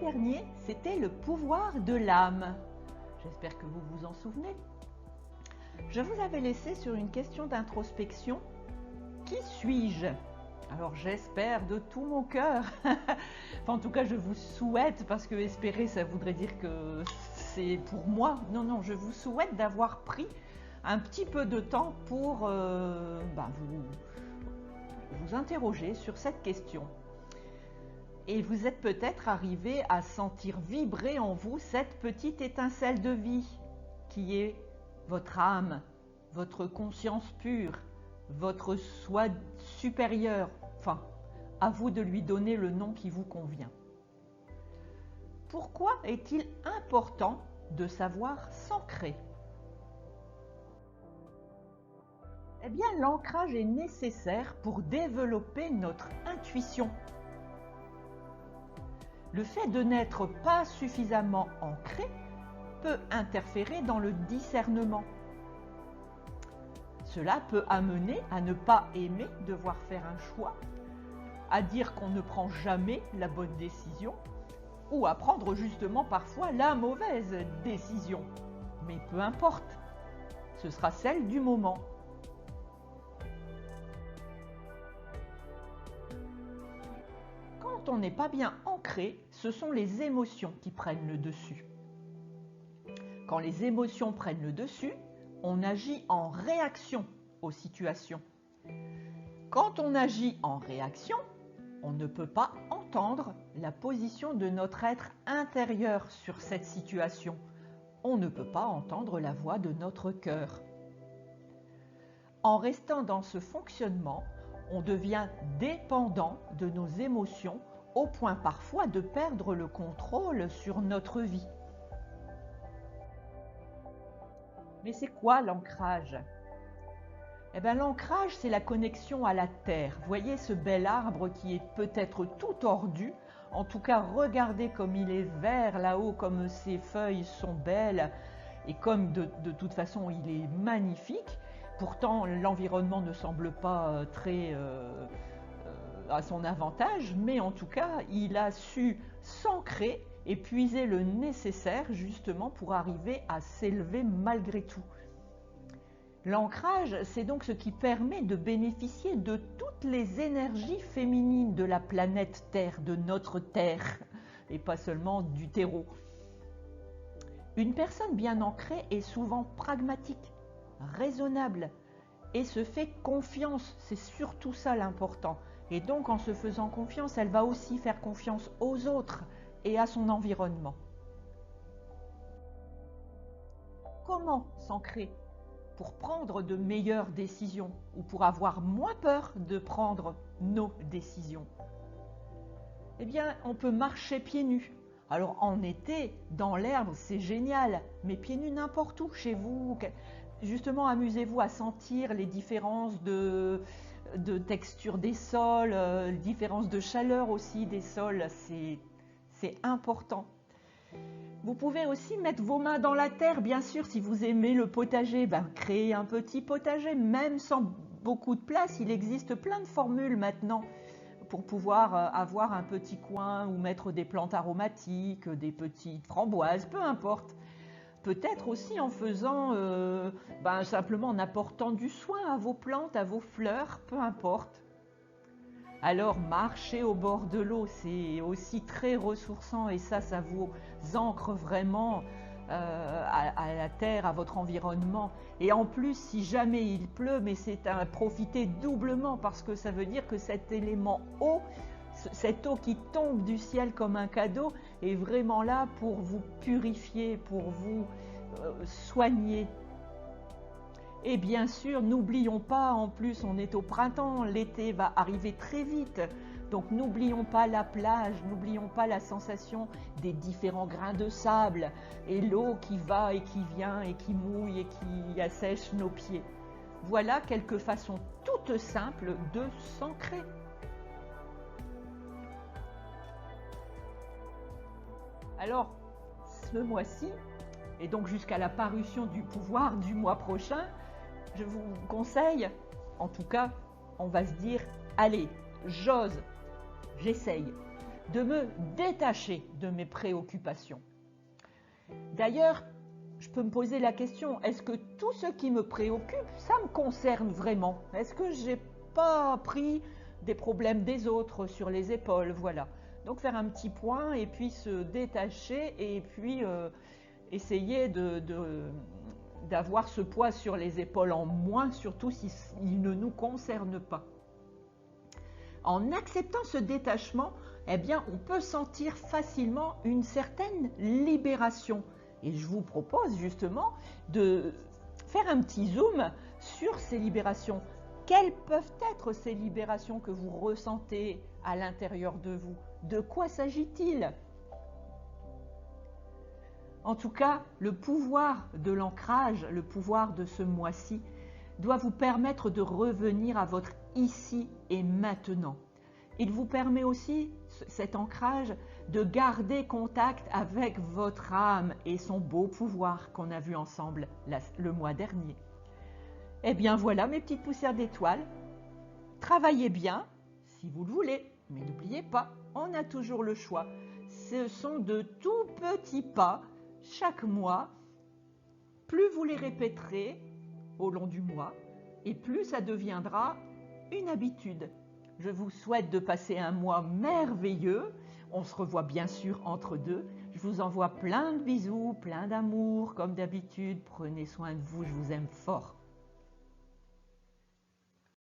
dernier, c'était le pouvoir de l'âme. J'espère que vous vous en souvenez. Je vous avais laissé sur une question d'introspection. Qui suis-je? Alors j'espère de tout mon cœur, enfin, en tout cas je vous souhaite, parce que espérer ça voudrait dire que c'est pour moi. Non, je vous souhaite d'avoir pris un petit peu de temps pour vous interroger sur cette question. Et vous êtes peut-être arrivé à sentir vibrer en vous cette petite étincelle de vie qui est votre âme, votre conscience pure, votre soi supérieur. Enfin, à vous de lui donner le nom qui vous convient. Pourquoi est-il important de savoir s'ancrer? Eh bien, l'ancrage est nécessaire pour développer notre intuition. Le fait de n'être pas suffisamment ancré peut interférer dans le discernement. Cela peut amener à ne pas aimer devoir faire un choix, à dire qu'on ne prend jamais la bonne décision, ou à prendre justement parfois la mauvaise décision. Mais peu importe, ce sera celle du moment. Quand on n'est pas bien ancré, ce sont les émotions qui prennent le dessus. Quand les émotions prennent le dessus, on agit en réaction aux situations. Quand on agit en réaction, on ne peut pas entendre la position de notre être intérieur sur cette situation. On ne peut pas entendre la voix de notre cœur. En restant dans ce fonctionnement, on devient dépendant de nos émotions au point parfois de perdre le contrôle sur notre vie. Mais c'est quoi l'ancrage? Eh bien, l'ancrage, c'est la connexion à la terre. Voyez ce bel arbre qui est peut-être tout tordu. En tout cas, regardez comme il est vert là-haut, comme ses feuilles sont belles et comme de toute façon il est magnifique. Pourtant, l'environnement ne semble pas très à son avantage, mais en tout cas, il a su s'ancrer et puiser le nécessaire justement pour arriver à s'élever malgré tout. L'ancrage, c'est donc ce qui permet de bénéficier de toutes les énergies féminines de la planète Terre, de notre Terre, et pas seulement du terreau. Une personne bien ancrée est souvent pragmatique, raisonnable, et se fait confiance, c'est surtout ça l'important. Et donc en se faisant confiance, elle va aussi faire confiance aux autres et à son environnement. Comment s'ancrer pour prendre de meilleures décisions ou pour avoir moins peur de prendre nos décisions? Eh bien, on peut marcher pieds nus. Alors en été, dans l'herbe, c'est génial, mais pieds nus n'importe où, chez vous. Justement, amusez-vous à sentir les différences de texture des sols, différences de chaleur aussi des sols, c'est important. Vous pouvez aussi mettre vos mains dans la terre, bien sûr, si vous aimez le potager, créez un petit potager, même sans beaucoup de place. Il existe plein de formules maintenant pour pouvoir avoir un petit coin ou mettre des plantes aromatiques, des petites framboises, peu importe. Peut-être aussi en faisant, simplement en apportant du soin à vos plantes, à vos fleurs, peu importe. Alors marcher au bord de l'eau, c'est aussi très ressourçant et ça vous ancre vraiment à la terre, à votre environnement. Et en plus, si jamais il pleut, mais c'est à profiter doublement parce que ça veut dire que cet élément eau, cette eau qui tombe du ciel comme un cadeau est vraiment là pour vous purifier, pour vous soigner. Et bien sûr, n'oublions pas, en plus on est au printemps, l'été va arriver très vite. Donc n'oublions pas la plage, n'oublions pas la sensation des différents grains de sable et l'eau qui va et qui vient et qui mouille et qui assèche nos pieds. Voilà quelques façons toutes simples de s'ancrer. Alors, ce mois-ci, et donc jusqu'à la parution du pouvoir du mois prochain, je vous conseille, en tout cas, on va se dire, allez, j'ose, j'essaye. de me détacher de mes préoccupations. D'ailleurs, je peux me poser la question, est-ce que tout ce qui me préoccupe, ça me concerne vraiment? Est-ce que je n'ai pas pris des problèmes des autres sur les épaules? Voilà. Donc faire un petit point et puis se détacher et puis essayer d'avoir ce poids sur les épaules en moins, surtout s'il ne nous concerne pas. En acceptant ce détachement, eh bien, on peut sentir facilement une certaine libération. Et je vous propose justement de faire un petit zoom sur ces libérations. Quelles peuvent être ces libérations que vous ressentez à l'intérieur de vous? De quoi s'agit-il? En tout cas, le pouvoir de l'ancrage, le pouvoir de ce mois-ci, doit vous permettre de revenir à votre ici et maintenant. Il vous permet aussi, cet ancrage, de garder contact avec votre âme et son beau pouvoir qu'on a vu ensemble le mois dernier. Eh bien voilà mes petites poussières d'étoiles. Travaillez bien si vous le voulez, mais n'oubliez pas, on a toujours le choix. Ce sont de tout petits pas chaque mois. Plus vous les répéterez au long du mois, et plus ça deviendra une habitude. Je vous souhaite de passer un mois merveilleux. On se revoit bien sûr entre deux. Je vous envoie plein de bisous, plein d'amour comme d'habitude. Prenez soin de vous, je vous aime fort.